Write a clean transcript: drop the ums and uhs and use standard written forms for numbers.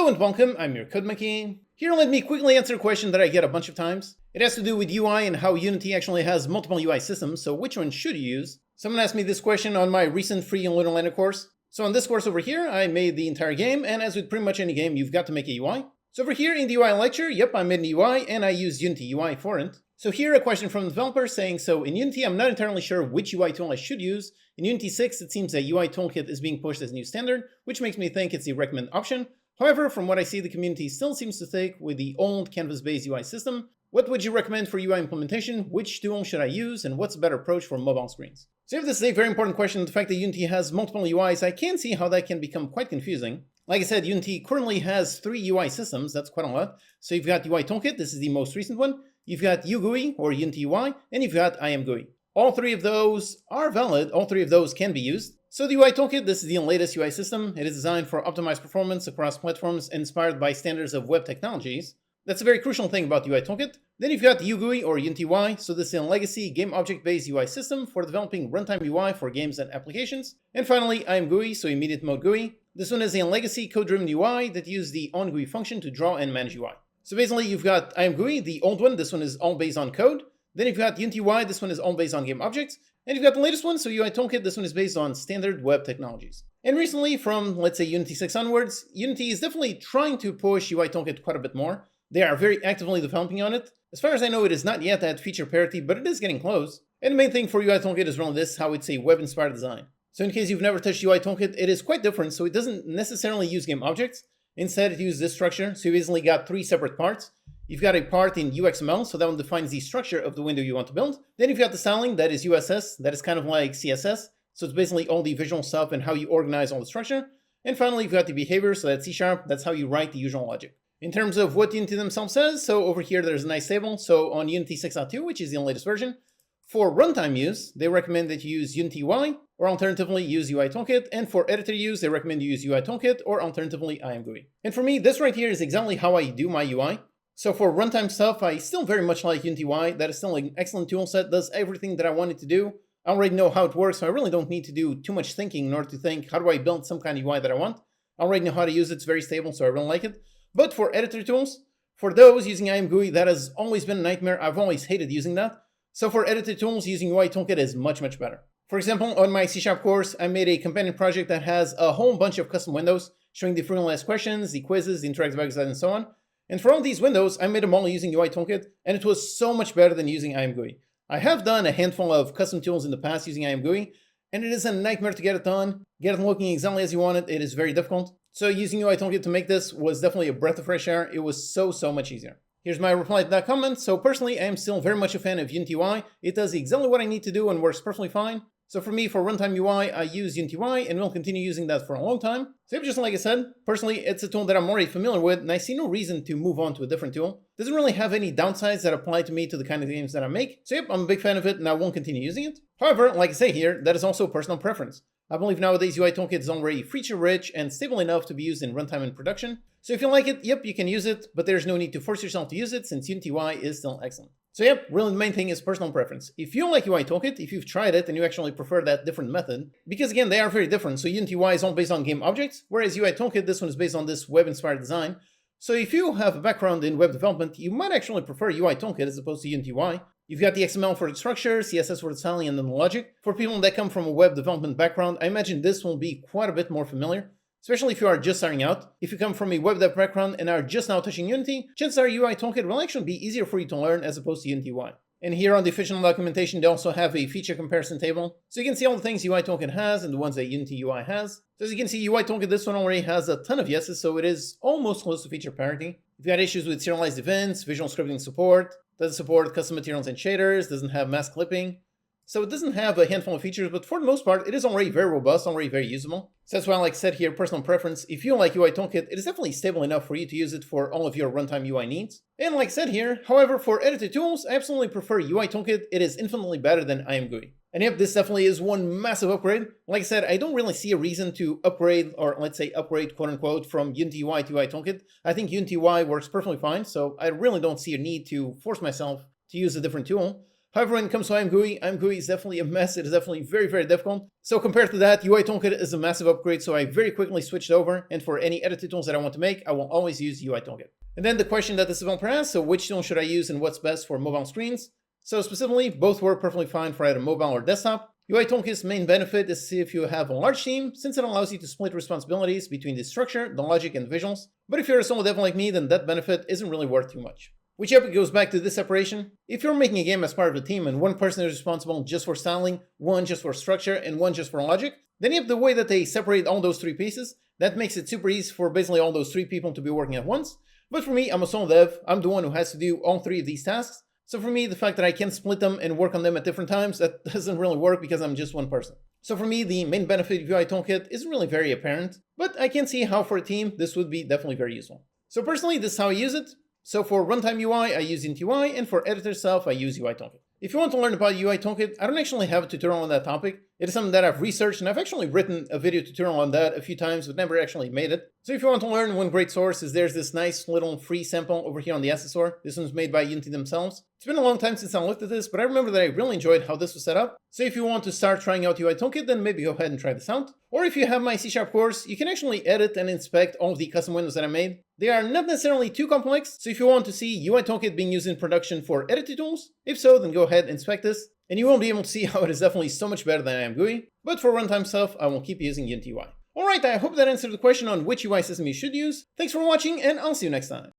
Hello and welcome, I'm your Code Monkey. Here let me quickly answer a question that I get a bunch of times. It has to do with UI and how Unity actually has multiple UI systems, so which one should you use? Someone asked me this question on my recent free and Lunar Lander course. So on this course over here, I made the entire game, and as with pretty much any game, you've got to make a UI. So over here in the UI lecture, yep, I made an UI and I used Unity UI for it. So here a question from the developer saying, so in Unity, I'm not entirely sure which UI tool I should use. In Unity 6, it seems that UI Toolkit is being pushed as a new standard, which makes me think it's the recommended option. However, from what I see, the community still seems to stick with the old canvas-based UI system. What would you recommend for UI implementation? Which tool should I use? And what's a better approach for mobile screens? So if this is a very important question, the fact that Unity has multiple UIs, I can see how that can become quite confusing. Like I said, Unity currently has 3 UI systems, that's quite a lot. So you've got UI Toolkit, this is the most recent one. You've got UGUI or Unity UI, and you've got IMGUI. All 3 of those are valid, all 3 of those can be used. So the UI Toolkit, this is the latest UI system. It is designed for optimized performance across platforms inspired by standards of web technologies. That's a very crucial thing about UI Toolkit. Then you've got UGUI or Unity UI, so this is a legacy game object-based UI system for developing runtime UI for games and applications. And finally, IMGUI, so immediate mode GUI. This one is a legacy code-driven UI that uses the onGUI function to draw and manage UI. So basically, you've got IMGUI, the old one. This one is all based on code. Then you've got Unity UI. This one is all based on game objects. And you've got the latest one, so UI Toolkit. This one is based on standard web technologies. And recently, from let's say Unity 6 onwards, Unity is definitely trying to push UI Toolkit quite a bit more. They are very actively developing on it. As far as I know, it is not yet at feature parity, but it is getting close. And the main thing for UI Toolkit is really this, how it's a web-inspired design. So in case you've never touched UI Toolkit, it is quite different. So it doesn't necessarily use game objects. Instead, it uses this structure. So you basically got 3 separate parts. You've got a part in UXML, so that one defines the structure of the window you want to build. Then you've got the styling, that is USS, that is kind of like CSS. So it's basically all the visual stuff and how you organize all the structure. And finally, you've got the behavior, so that's C#, that's how you write the usual logic. In terms of what Unity themselves says, so over here there's a nice table. So on Unity 6.2, which is the latest version, for runtime use, they recommend that you use Unity UI, or alternatively use UI Toolkit. And for editor use, they recommend you use UI Toolkit, or alternatively IMGUI. And for me, this right here is exactly how I do my UI. So for runtime stuff, I still very much like Unity UI. That is still an excellent tool set, does everything that I wanted to do. I already know how it works, so I really don't need to do too much thinking in order to think, how do I build some kind of UI that I want? I already know how to use it, it's very stable, so I really like it. But for editor tools, for those using IMGUI, that has always been a nightmare. I've always hated using that. So for editor tools, using UI Toolkit is much, much better. For example, on my C# course, I made a companion project that has a whole bunch of custom windows showing the frequently asked questions, the quizzes, the interactive exercises, and so on. And for all these windows, I made them all using UI Toolkit, and it was so much better than using IMGUI. I have done a handful of custom tools in the past using IMGUI, and it is a nightmare to get it done, get it looking exactly as you want it. It is very difficult. So using UI Toolkit to make this was definitely a breath of fresh air. It was so much easier. Here's my reply to that comment. So personally, I am still very much a fan of Unity UI. It does exactly what I need to do and works perfectly fine. So for me, for runtime UI, I use Unity UI and will continue using that for a long time. So just like I said, personally, it's a tool that I'm already familiar with, and I see no reason to move on to a different tool. It doesn't really have any downsides that apply to me to the kind of games that I make. So yep, I'm a big fan of it and I won't continue using it. However, like I say here, that is also personal preference. I believe nowadays UI Toolkit is already feature-rich and stable enough to be used in runtime and production. So if you like it, yep, you can use it, but there's no need to force yourself to use it since Unity UI is still excellent. So yep, really the main thing is personal preference. If you like UI Toolkit, if you've tried it and you actually prefer that different method, because again, they are very different. So Unity UI is all based on game objects, whereas UI Toolkit, this one is based on this web-inspired design. So if you have a background in web development, you might actually prefer UI Toolkit as opposed to Unity UI. You've got the XML for the structure, CSS for the styling, and then the logic. For people that come from a web development background, I imagine this will be quite a bit more familiar, especially if you are just starting out. If you come from a web dev background and are just now touching Unity, chances are UI Toolkit will actually be easier for you to learn as opposed to Unity UI. And here on the official documentation, they also have a feature comparison table. So you can see all the things UI Toolkit has and the ones that Unity UI has. So as you can see, UI Toolkit, this one already has a ton of yeses, so it is almost close to feature parity. If you had issues with serialized events, visual scripting support, doesn't support custom materials and shaders, doesn't have mask clipping. So it doesn't have a handful of features, but for the most part, it is already very robust, already very usable. So that's why, like I said here, personal preference. If you like UI Toolkit, it is definitely stable enough for you to use it for all of your runtime UI needs. And like I said here, however, for editor tools, I absolutely prefer UI Toolkit. It is infinitely better than IMGUI. And yep, this definitely is one massive upgrade. Like I said, I don't really see a reason to upgrade, or let's say upgrade quote unquote, from Unity UI to UI Toolkit. I think Unity UI works perfectly fine, so I really don't see a need to force myself to use a different tool. However, when it comes to IMGUI is definitely a mess. It is definitely very, very difficult. So compared to that, UI Toolkit is a massive upgrade, so I very quickly switched over, and for any editor tools that I want to make, I will always use UI Toolkit. And then the question that this developer asked, so which tool should I use and what's best for mobile screens? So specifically, both work perfectly fine for either mobile or desktop. UI Toolkit's main benefit is to see if you have a large team, since it allows you to split responsibilities between the structure, the logic, and the visuals. But if you're a solo dev like me, then that benefit isn't really worth too much. Which yep, it goes back to this separation. If you're making a game as part of a team and one person is responsible just for styling, one just for structure, and one just for logic, then yep, the way that they separate all those three pieces, that makes it super easy for basically all those three people to be working at once. But for me, I'm a solo dev, I'm the one who has to do all three of these tasks. So for me, the fact that I can split them and work on them at different times, that doesn't really work because I'm just one person. So for me, the main benefit of UI Toolkit isn't really very apparent, but I can see how for a team, this would be definitely very useful. So personally, this is how I use it. So for runtime UI, I use IMGUI, and for editor stuff, I use UI Toolkit. If you want to learn about UI Toolkit, I don't actually have a tutorial on that topic. It is something that I've researched, and I've actually written a video tutorial on that a few times, but never actually made it. So if you want to learn, one great source is there's this nice little free sample over here on the asset store. This one's made by Unity themselves. It's been a long time since I looked at this, but I remember that I really enjoyed how this was set up. So if you want to start trying out UI Toolkit, then maybe go ahead and try this out. Or if you have my C# course, you can actually edit and inspect all of the custom windows that I made. They are not necessarily too complex, so if you want to see UI Toolkit being used in production for editing tools, if so, then go ahead and inspect this. And you won't be able to see how it is definitely so much better than IMGUI, but for runtime stuff, I will keep using Unity UI. Alright, I hope that answered the question on which UI system you should use. Thanks for watching, and I'll see you next time.